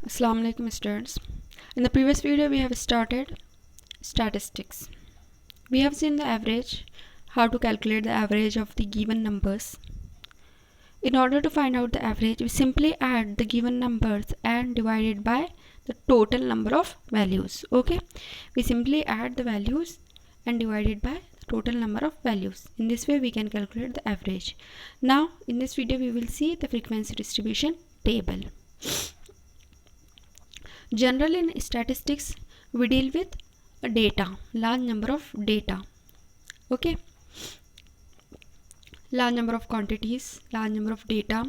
Assalamu alaikum students. In the previous video we have started statistics. We have seen the average, how to calculate the average of the given numbers. In order to find out the average, we simply add the given numbers and divide it by the total number of values. Okay, we simply add the values and divide it by the total number of values. In this way we can calculate the average. Now in this video we will see the frequency distribution table. Generally in statistics we deal with data, large number of data. Okay, large number of quantities, large number of data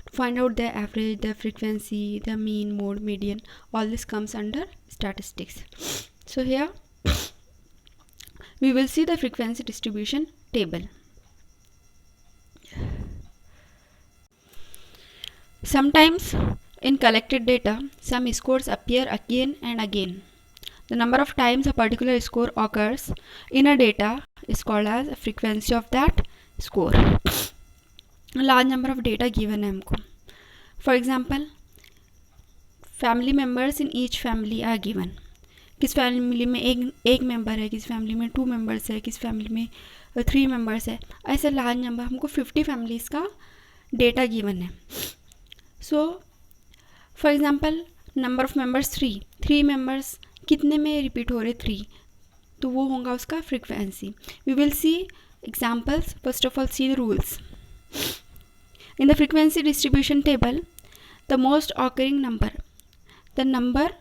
to find out their average, their frequency, their mean, mode, median. All this comes under statistics. So here we will see the frequency distribution table. Sometimes in collected data, some scores appear again and again. The number of times a particular score occurs in a data is called as a frequency of that score. A large number of data given है हमको. For example, family members in each family are given. किस family में एक member है, किस family में 2 members है, किस फैमिली में 3 मेंबर्स है. ऐसे लार्ज नंबर हमको 50 फैमिलीज़ का डेटा गिवन है. So for example number of members 3 members कितने में रिपीट हो रहे 3, तो वो होगा उसका frequency. We will see examples. First of all see the rules. In the frequency distribution table, the most occurring number, the number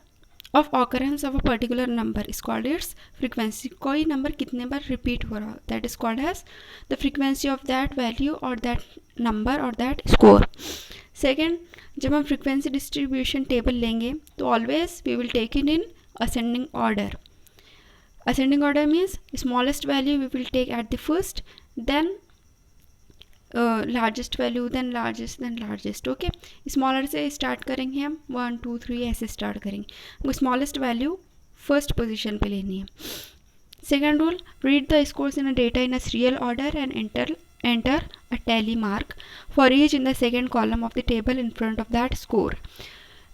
of occurrence of a particular number is called its frequency. कोई नंबर कितने बार repeat हो रहा, that is called as the frequency of that value और that number और that score. Second, जब हम फ्रीक्वेंसी डिस्ट्रीब्यूशन टेबल लेंगे तो always we will take it in ascending order. Ascending order means smallest value we will take at the first, then largest value, then largest, then largest. Okay, smaller से start करेंगे हम 1 2 3 ऐसे start करेंगे. वो smallest value first position पे लेनी है. Second rule, read the scores in a data in a serial order and enter a tally mark for each in the second column of the table in front of that score.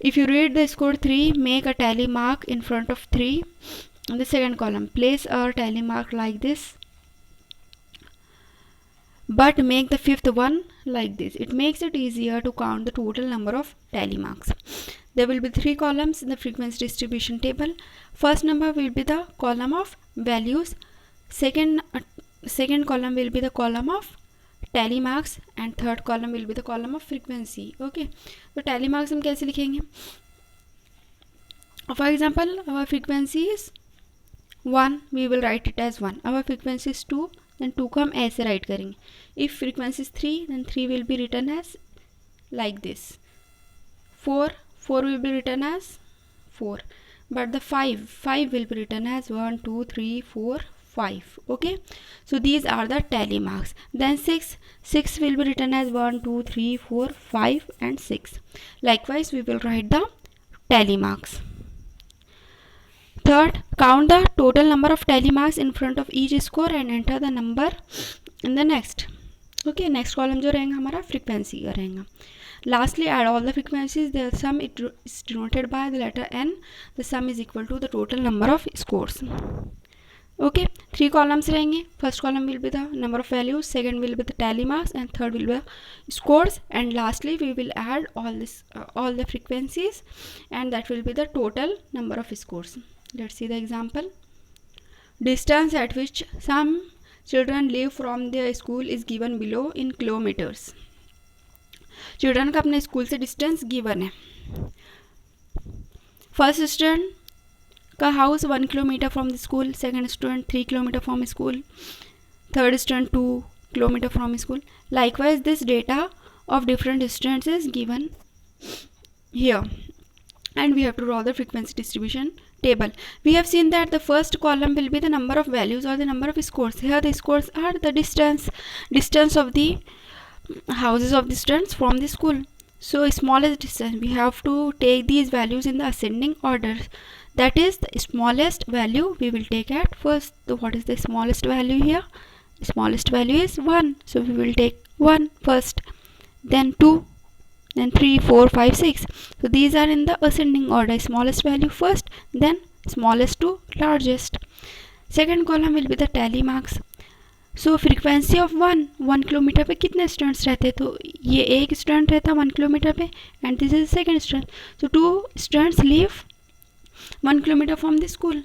If you read the score 3, make a tally mark in front of 3 in the second column. Place a tally mark like this, but make the fifth one like this. It makes it easier to count the total number of tally marks. There will be 3 columns in the frequency distribution table. First number will be the column of values. Second column will be the column of tally marks and third column will be the column of frequency. Okay, तो tally marks हम कैसे लिखेंगे? For example, our frequency is 1, we will write it as 1. Our frequency is 2, then 2 को हम ऐसे write करेंगे. If frequency is 3, then 3 will be written as like this. 4 will be written as 4, but the 5 will be written as 1 2 3 4 5. Okay, so these are the tally marks. Then 6 will be written as 1 2 3 4 5 and 6. Likewise we will write the tally marks. Third, count the total number of tally marks in front of each score and enter the number in the next. Okay, next column जो रहेगा हमारा frequency का रहेगा. Lastly, add all the frequencies. The sum is denoted by the letter n. The sum is equal to the total number of scores. Okay, 3 columns रहेंगे. First column will be the number of values, second will be the tally marks, and third will be the scores, and lastly we will add all the frequencies, and that will be the total number of scores. Let's see the example. Distance at which some children live from their school is given below in kilometers. Children का अपने school से distance given है. First student का house 1 kilometre from the school, second student 3 kilometre from school, third student 2 kilometre from school. Likewise, this data of different distances is given here, and we have to draw the frequency distribution table. We have seen that the first column will be the number of values or the number of scores. Here the scores are the distance of the houses of the students from the school. So smallest distance, we have to take these values in the ascending order. That is, the smallest value we will take at first. So what is the smallest value here? The smallest value is 1, so we will take 1 first, then 2, then 3, 4, 5, 6. So these are in the ascending order, smallest value first, then smallest to largest. Second column will be the tally marks. So frequency of 1 kilometre पे कितने students रहते हैं, तो ये एक student रहता है 1 kilometre पे and this is second student. So 2 students leave 1 kilometre from the school.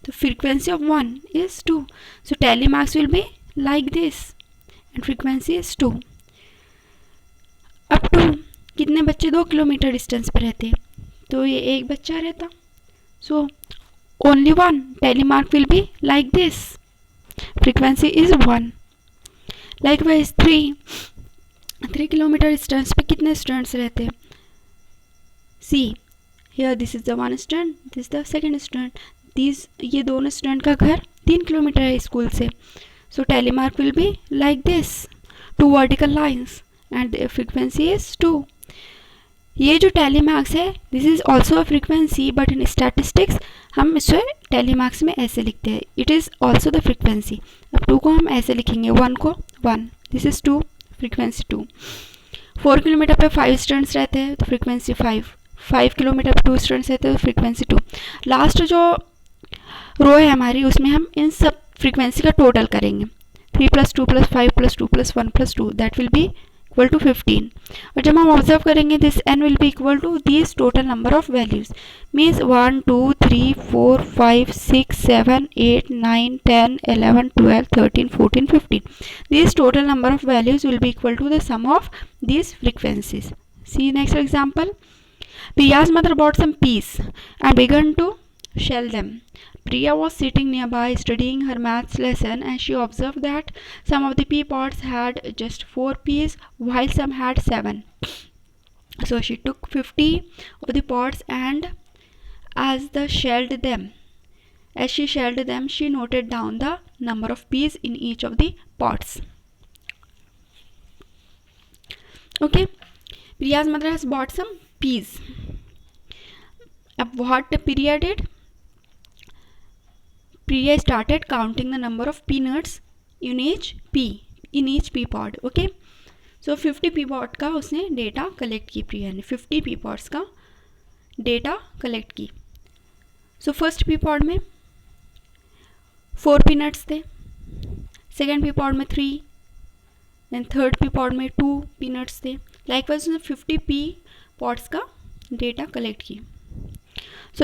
तो frequency of 1 is 2. So tally marks will be like this and frequency is 2. अब 2 कितने बच्चे 2 किलोमीटर डिस्टेंस पे रहते हैं, तो ये एक बच्चा रहता. So only 1 tally mark will be like this. Frequency is 1. Likewise 3 kilometre distance पे कितने स्टूडेंट्स रहते हैं. See here this is the one student, this the second student. ये दोनों स्टूडेंट का घर 3 किलोमीटर है स्कूल से. So tally mark will be like this, 2 vertical lines and the frequency is 2. ये जो टैली मार्क्स है this is also a frequency, but in statistics हम इसे टैली मार्क्स में ऐसे लिखते हैं, it is also the frequency. अब 2 को हम ऐसे लिखेंगे, 1 को 1, दिस इज़ 2, फ्रीक्वेंसी 2. 4 किलोमीटर पे 5 स्टूडेंट्स रहते हैं तो फ्रीक्वेंसी 5 किलोमीटर पे 2 स्टूडेंट्स रहते हैं तो फ्रीक्वेंसी 2. लास्ट जो रो है हमारी उसमें हम इन सब फ्रीक्वेंसी का टोटल करेंगे. 3 + 2 + 5 + 2 + 1 + 2 that will be equal to 15. और जब हम ऑब्जर्व करेंगे this n will be equal to this total number of values, means 1 2 3 4 5 6 7 8 9 10 11 12 13 14 15. This total number of values will be equal to the sum of these frequencies. See next example. Priya's mother bought some peas and began to shell them. Priya was sitting nearby studying her maths lesson and she observed that some of the pea pods had just 4 peas while some had 7. So she took 50 of the pods and as she shelled them, she noted down the number of peas in each of the pods. Okay, Priya's mother has bought some peas. What Priya did? Priya started counting the number of peanuts in each pea pod. Okay, so 50 pea pod का उसने data collect की. प्रिया ने 50 pea pods का data collect की. So first pea pod में 4 peanuts थे, second pea pod में 3, then third pea pod में 2 peanuts थे. लाइकवाइज उसने 50 pea pods का डेटा कलेक्ट की. So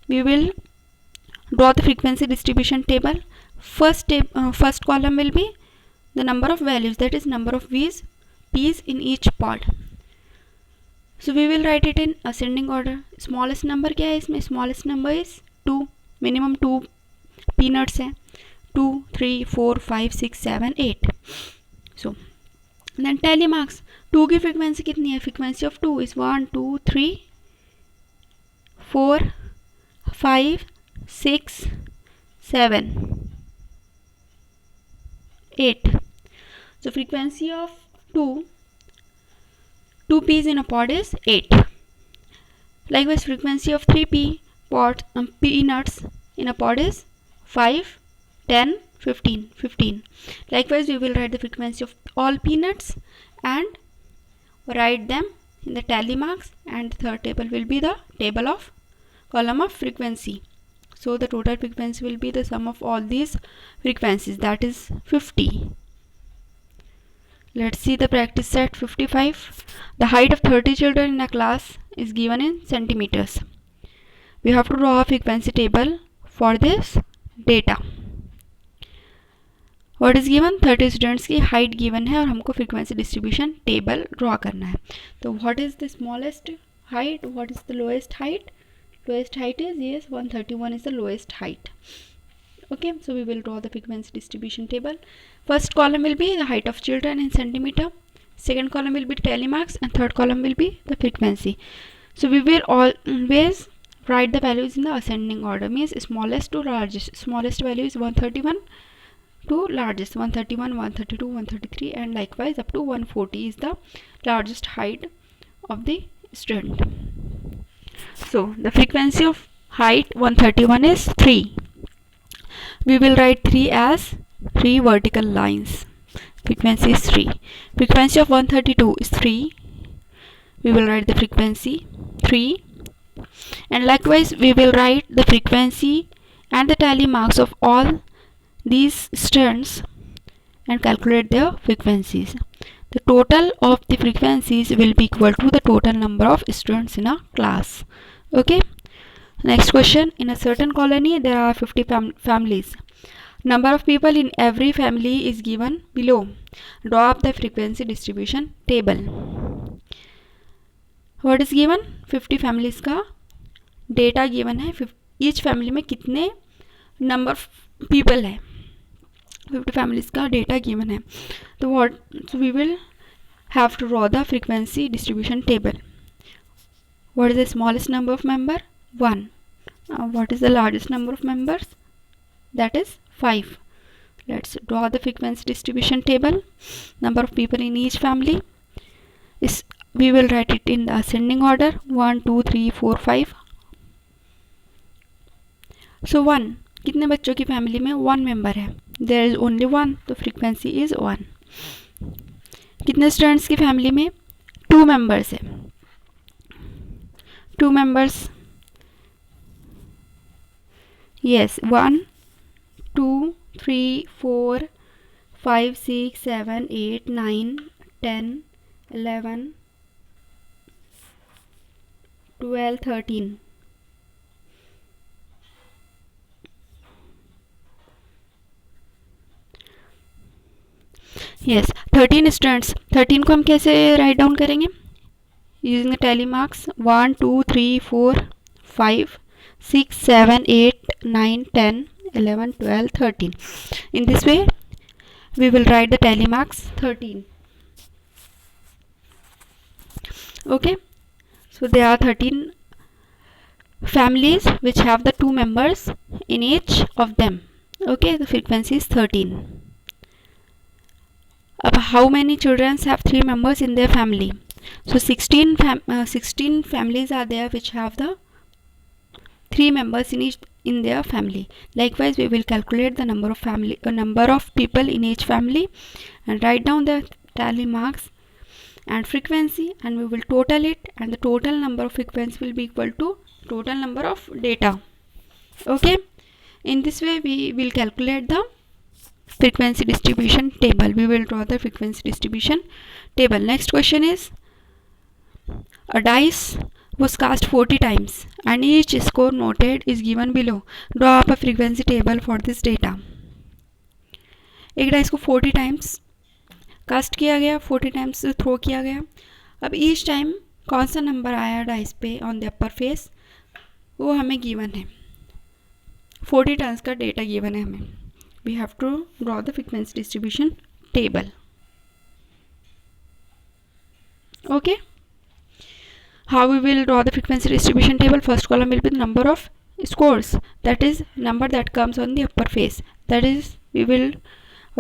we will draw the frequency distribution table. First column will be the number of values, that is number of peas in each pod. So we will write it in ascending order. Smallest number क्या है इसमें? Smallest number is 2. Minimum 2 peanuts है. 2 3 4 5 6 7 8. So then tally marks. 2 की frequency कितनी है? Frequency of 2 is 1 2 3 4 5 6 7 8. So frequency of 2 peas in a pod is 8. Likewise frequency of 3 peanuts in a pod is 5 10 15. Likewise we will write the frequency of all peanuts and write them in the tally marks, and the third table will be the table of column of frequency. So the total frequency will be the sum of all these frequencies, that is 50. Let's see the practice set 55. The height of 30 children in a class is given in centimeters. We have to draw a frequency table for this data. What is given? 30 students की height given है और हमको frequency distribution table draw करना है. तो what is the smallest height? What is the lowest height? Lowest height is, yes, 131 is the lowest height. Okay, so we will draw the frequency distribution table. First column will be the height of children in centimeter. Second column will be tally marks, and third column will be the frequency. So we will always write the values in the ascending order, means smallest to largest. Smallest value is 131 to largest, 131, 132, 133, and likewise up to 140 is the largest height of the student. So the frequency of height 131 is 3. We will write 3 as 3 vertical lines. Frequency is 3. Frequency of 132 is 3. we will write the frequency 3, and likewise we will write the frequency and the tally marks of all these students and calculate their frequencies. The total of the frequencies will be equal to the total number of students in a class. Okay. Next question. In a certain colony there are 50 families. Number of people in every family is given below. Draw up the frequency distribution table. What is given? 50 families का data given है. Each family में कितने number of people है. 50 families का data given है. तो what we will have to draw the frequency distribution table. What is the smallest number of member? 1. What is the largest number of members? That is 5. Let's draw the frequency distribution table. Number of people in each family is, we will write it in the ascending order, 1 2 3 4 5. So 1, कितने बच्चों की family में 1 member है. There is only 1, तो frequency is 1. कितने students की family में 2 members है. 2 मेंबर्स, yes, 1 2 3 4 5 6 7 8 9 10 11 12 13. Yes 13 students. 13 को हम कैसे राइट डाउन करेंगे? Using the tally marks 1 2 3 4 5 6 7 8 9 10 11 12 13. In this way we will write the tally marks 13. Okay, so there are 13 families which have the 2 members in each of them. Okay, the frequency is 13. How many children have 3 members in their family? So 16 families are there which have the 3 members in their family. Likewise, we will calculate the number of people in each family and write down the tally marks and frequency, and we will total it, and the total number of frequency will be equal to total number of data. Okay, in this way we will calculate the frequency distribution table. We will draw the frequency distribution table. Next question is, a dice was cast 40 times and each score noted is given below. Draw up a frequency table for this data. एक dice को 40 times cast किया गया, 40 times throw किया गया. अब each time कौन सा number आया डाइस पे ऑन द अपर फेस वो हमें गिवन है. 40 टाइम्स का डेटा गिवन है हमें. We have to draw the frequency distribution table. Okay, how we will draw the frequency distribution table? First column will be the number of scores, that is number that comes on the upper face, that is we will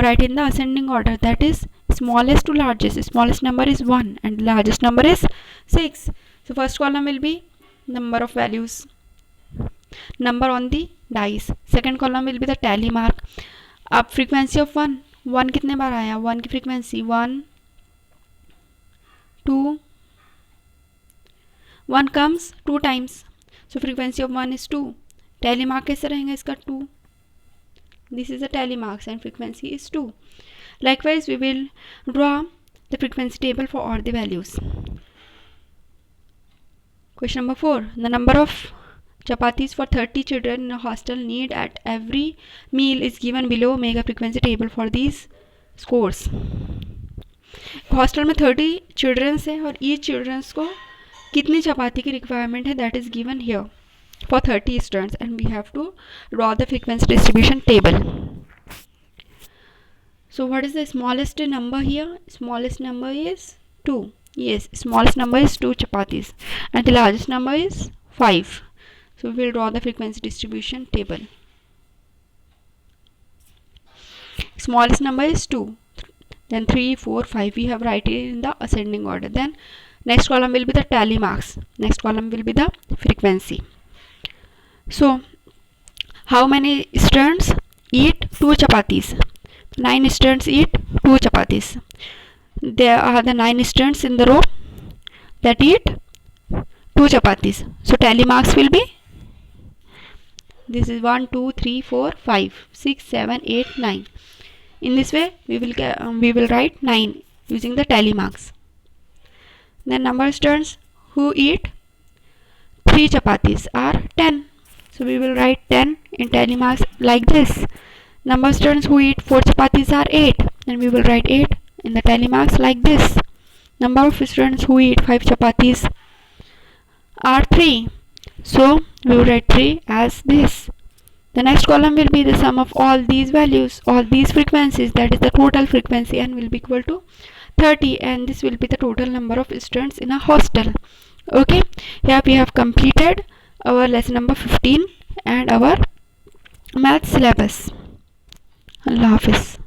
write in the ascending order, that is smallest to largest. Smallest number is 1 and largest number is 6. So first column will be number of values, number on the dice. Second column will be the tally mark. अब frequency of 1 कितने बार आया? 1 की frequency 1 2, 1 comes 2 times, so frequency of 1 is 2. Tally mark कैसे रहेगा इसका? 2. This is the tally marks and frequency is 2. Likewise we will draw the frequency table for all the values. Question number 4. The number of chapatis for 30 children in a hostel need at every meal is given below. Make a frequency table for these scores. Hostel में 30 children's है और each children's को कितनी चपाती की requirement है, that is given here for 30 students and we have to draw the frequency distribution table. So what is the smallest number here? Smallest number is 2. Yes, smallest number is 2 chapatis and the largest number is 5. So we will draw the frequency distribution table. Smallest number is 2, then 3 4 5 we have write it in the ascending order. Then next column will be the tally marks, next column will be the frequency. So how many students eat 2 chapatis? 9 students eat 2 chapatis. There are the 9 students in the row. that eat 2 chapatis. So tally marks will be, this is 1, 2, 3, 4, 5, 6, 7, 8, 9. In this way we will write 9 using the tally marks. Then number of students who eat 3 chapatis are 10. So we will write 10 in tally marks like this. Number of students who eat 4 chapatis are 8. Then we will write 8 in the tally marks like this. Number of students who eat 5 chapatis are 3. So we will write 3 as this. The next column will be the sum of all these values, all these frequencies, that is the total frequency, and will be equal to 30, and this will be the total number of students in a hostel. Okay, here we have completed our lesson number 15 and our math syllabus. Allah Hafiz.